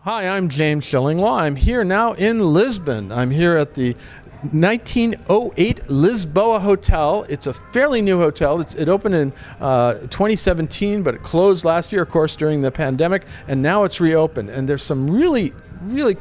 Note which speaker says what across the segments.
Speaker 1: Hi, I'm James Schilling-Law. I'm here now in Lisbon. I'm here at the 1908 Lisboa Hotel. It's a fairly new hotel. It opened in 2017, but it closed last year, of course, during the pandemic, and now it's reopened. And there's some really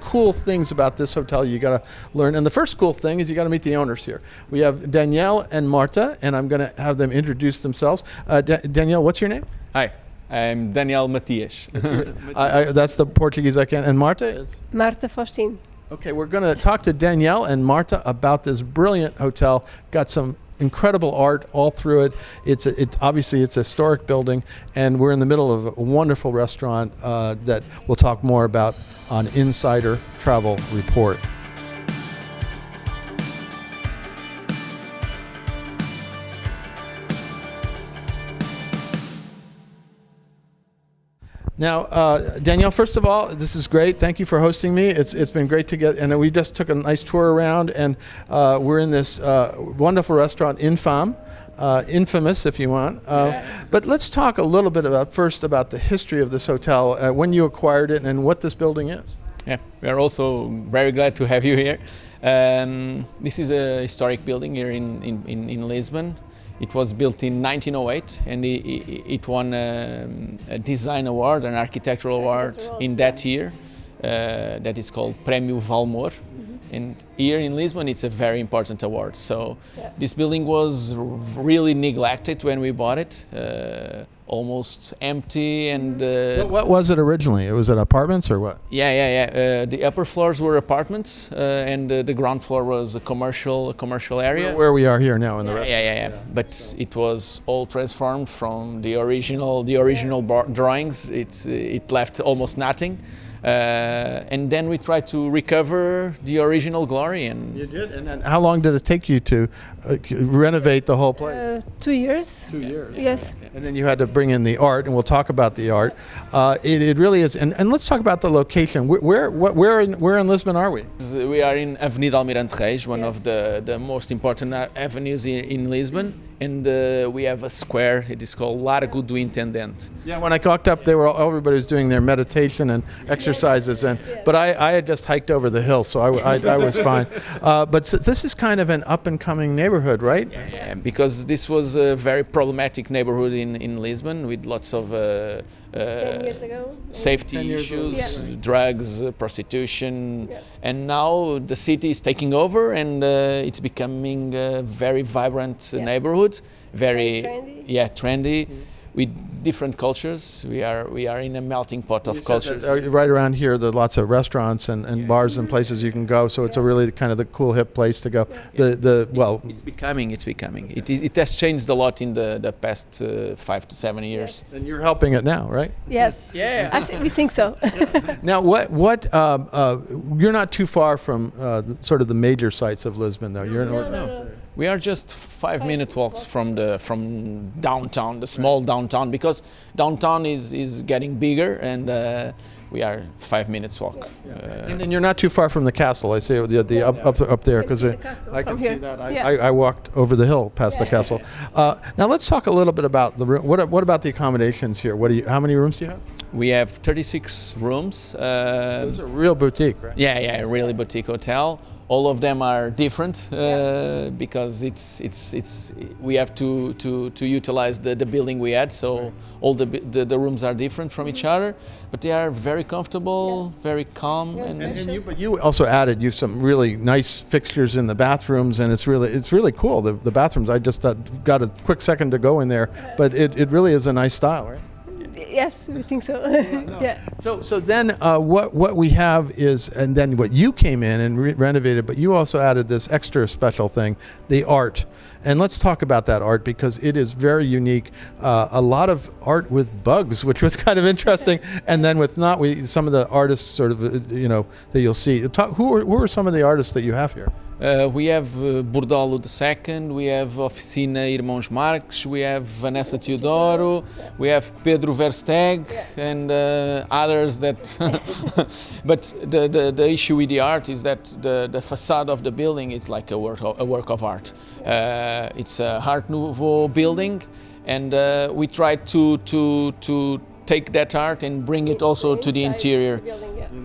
Speaker 1: cool things about this hotel you got to learn. And the first cool thing is you got to meet the owners here. We have Danielle and Marta, and I'm going to have them introduce themselves. Danielle, what's your name?
Speaker 2: Hi. I'm Daniel Matias.
Speaker 1: That's the Portuguese I can. And Marta is?
Speaker 3: Marta Faustine.
Speaker 1: Okay, we're going to talk to Danielle and Marta about this brilliant hotel. Got some incredible art all through it. Obviously it's a historic building, and we're in the middle of a wonderful restaurant that we'll talk more about on Insider Travel Report. Now, Danielle, first of all, this is great. Thank you for hosting me. It's been great to get, and we just took a nice tour around, and we're in this wonderful restaurant, infamous if you want. But let's talk a little bit first about the history of this hotel, when you acquired it, and what this building is.
Speaker 2: Yeah, we are also very glad to have you here. This is a historic building here in Lisbon. It was built in 1908, and it won a design award, an architectural award in that year. That is called Prémio Valmor. And here in Lisbon, it's a very important award. So this building was really neglected when we bought it, almost empty. And
Speaker 1: what was it originally? Was it apartments or what?
Speaker 2: Yeah. The upper floors were apartments, and the ground floor was a commercial area.
Speaker 1: Where we are here now in the restaurant.
Speaker 2: Yeah. But it was all transformed from the original drawings. It left almost nothing. And then we tried to recover the original glory. And
Speaker 1: you did? And how long did it take you to renovate the whole place?
Speaker 3: 2 years.
Speaker 1: 2 years.
Speaker 3: Yes.
Speaker 1: And then you had to bring in the art, and we'll talk about the art. It really is. And let's talk about the location. Where in Lisbon are we?
Speaker 2: We are in Avenida Almirante Reis, one of the most important avenues in Lisbon. And we have a square. It is called Largo do Intendente.
Speaker 1: Yeah, when I walked up, everybody was doing their meditation and exercises, but I had just hiked over the hill, so I was fine. But this is kind of an up-and-coming neighborhood, right?
Speaker 2: Yeah, because this was a very problematic neighborhood in Lisbon with lots of
Speaker 3: 10 years ago.
Speaker 2: safety issues, drugs, prostitution, and now the city is taking over, and it's becoming a very vibrant neighborhood. Very trendy, with different cultures. We are in a melting pot of cultures.
Speaker 1: Right around here, there are lots of restaurants and bars and places you can go. So it's a really kind of the cool, hip place to go.
Speaker 2: It's becoming. It has changed a lot in the past 5 to 7 years.
Speaker 1: And you're helping it now, right?
Speaker 3: Yes.
Speaker 2: Yeah.
Speaker 3: We think so.
Speaker 1: Now, you're not too far from sort of the major sites of Lisbon, though.
Speaker 3: No.
Speaker 2: We are just 5-minute walks from downtown, the small downtown, because downtown is getting bigger, and we are 5 minutes walk.
Speaker 1: And then you're not too far from the castle. I see up there, because I can see that. I walked over the hill past the castle. Now let's talk a little bit about the room. What about the accommodations here? How many rooms do you have?
Speaker 2: We have 36 rooms.
Speaker 1: It's a real boutique, right?
Speaker 2: Yeah, really boutique hotel. All of them are different because we have to utilize the building we had. So all the rooms are different from each other, but they are very comfortable, very calm.
Speaker 1: But you also added some really nice fixtures in the bathrooms, and it's really cool. The bathrooms. I just got a quick second to go in there, but it really is a nice style, right?
Speaker 3: Yes, we think so. Yeah.
Speaker 1: So then what we have is, and then what you came in and renovated, but you also added this extra special thing, the art. And let's talk about that art, because it is very unique. A lot of art with bugs, which was kind of interesting, and then with some of the artists sort of that you'll see. Who are some of the artists that you have here?
Speaker 2: We have Bordolo II, we have Oficina Irmãos Marques, we have Vanessa Teodoro, we have Pedro Versteg, and others that... But the issue with the art is that the facade of the building is like a work of art. It's a Art Nouveau building, and we tried to take that art and bring it also to the interior.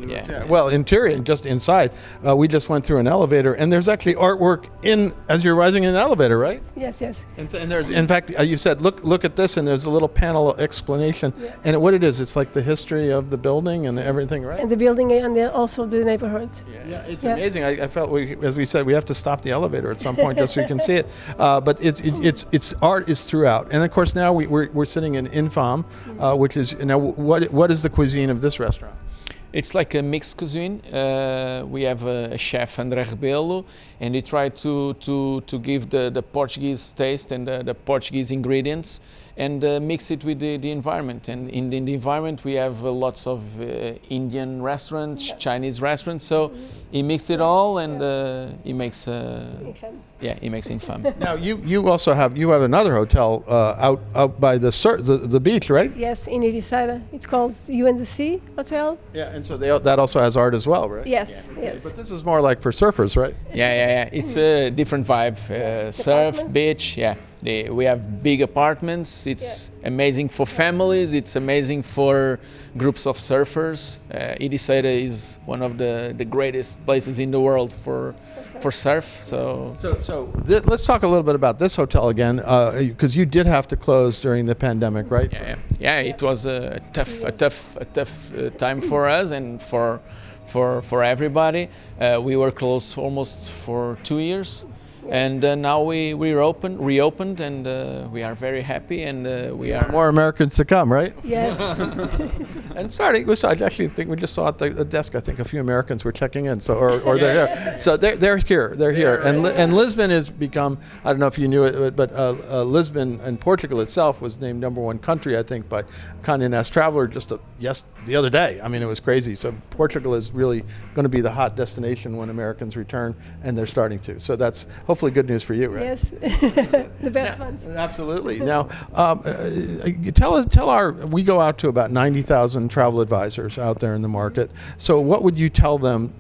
Speaker 2: Yeah.
Speaker 1: Well, interior and just inside, we just went through an elevator, and there's actually artwork in as you're rising in an elevator, right?
Speaker 3: Yes, yes.
Speaker 1: And there's, in fact, you said, look at this, and there's a little panel explanation, and what it is, it's like the history of the building and everything, right?
Speaker 3: And the building and also the neighborhood.
Speaker 1: Yeah, it's amazing. I felt, as we said, we have to stop the elevator at some point just so you can see it. But it's art is throughout, and of course now we're sitting in Infam, which is what is the cuisine of this restaurant?
Speaker 2: It's like a mixed cuisine. We have a chef, André Rebelo, and he tried to give the Portuguese taste and the Portuguese ingredients and mix it with the environment. And in the environment we have lots of Indian restaurants, Chinese restaurants. So he mixed it all, and he makes he makes Infam.
Speaker 1: Now you also have another hotel out by the beach, right?
Speaker 3: Yes, in Ericeira. It's called You and the Sea Hotel.
Speaker 1: Yeah, and so that also has art as well, right?
Speaker 3: Yes, yes.
Speaker 1: But this is more like for surfers, right?
Speaker 2: Yeah. It's a different vibe. Surf,
Speaker 3: Apartments?
Speaker 2: beach, yeah. We have big apartments. It's amazing for families. It's amazing for groups of surfers. Ericeira is one of the greatest places in the world for surf. So
Speaker 1: Let's talk a little bit about this hotel again, because you did have to close during the pandemic, right?
Speaker 2: yeah. It was a tough time for us and for everybody. We were closed almost for 2 years. And now we reopened, and we are very happy, and we are
Speaker 1: More Americans to come, right?
Speaker 3: Yes.
Speaker 1: And I actually think we just saw at the desk, I think a few Americans were checking in, or they're here. So they're here. And Lisbon has become, I don't know if you knew it, but Lisbon and Portugal itself was named #1 country, I think, by Condé Nast Traveler the other day. I mean, it was crazy. So Portugal is really going to be the hot destination when Americans return, and they're starting to. So that's hopefully good news for you, right?
Speaker 3: Yes. The best ones.
Speaker 1: Absolutely. Now, we go out to about 90,000 travel advisors out there in the market. So what would you tell them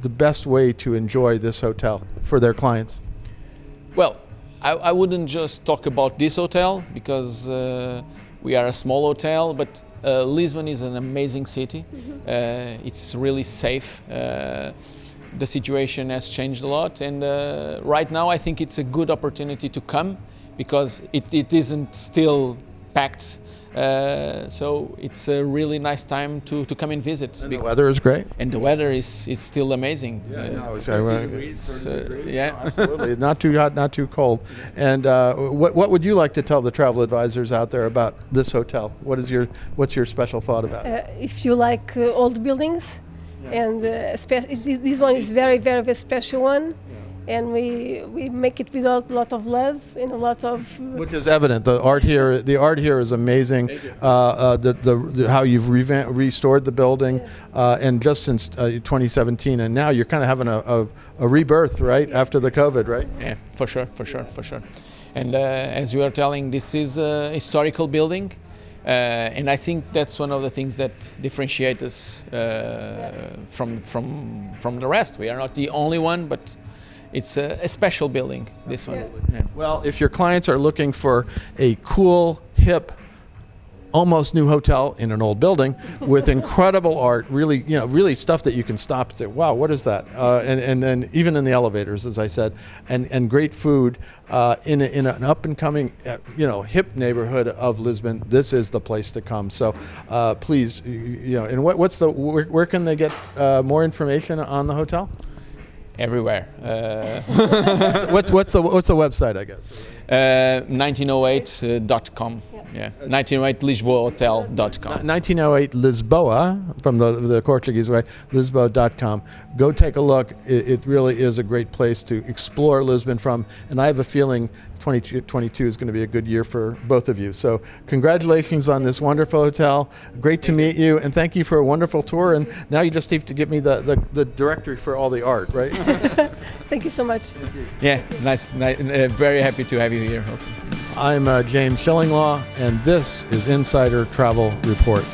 Speaker 1: the best way to enjoy this hotel for their clients?
Speaker 2: Well, I wouldn't just talk about this hotel because we are a small hotel, but Lisbon is an amazing city. It's really safe. The situation has changed a lot, and right now I think it's a good opportunity to come because it isn't still packed. So it's a really nice time to come and visit.
Speaker 1: And the weather is great.
Speaker 2: And the weather is still amazing.
Speaker 1: It's
Speaker 2: 30 degrees.
Speaker 1: Absolutely. Not too hot, not too cold. And what would you like to tell the travel advisors out there about this hotel? What's your special thought about it?
Speaker 3: If you like old buildings, and this one is very, very, very special one. And we make it with a lot of love and a lot of...
Speaker 1: Which is evident. The art here is amazing. How you've restored the building, and just since 2017, and now you're kind of having a rebirth, right, after the COVID, right?
Speaker 2: Yeah, for sure. And as you are telling, this is a historical building. And I think that's one of the things that differentiate us from the rest. We are not the only one, but it's a special building, this one. Yeah.
Speaker 1: Well, if your clients are looking for a cool, hip, almost new hotel in an old building with incredible art, really stuff that you can stop and say, wow, what is that? And then even in the elevators, as I said, and great food in an up and coming, hip neighborhood of Lisbon, this is the place to come. So please, and where can they get more information on the hotel?
Speaker 2: Everywhere.
Speaker 1: What's the website, I guess?
Speaker 2: 1908.com. Yeah, 1908lisboahotel.com.
Speaker 1: 1908 Lisboa, from the Portuguese way, Lisboa.com. Go take a look. It really is a great place to explore Lisbon from, and I have a feeling 2022 is going to be a good year for both of you. So congratulations on this wonderful hotel. Great to meet you, and thank you for a wonderful tour. And now you just have to give me the directory for all the art, right?
Speaker 3: Thank you so much.
Speaker 2: Yeah, nice. Very happy to have you here also.
Speaker 1: I'm James Schillinglaw, and this is Insider Travel Report.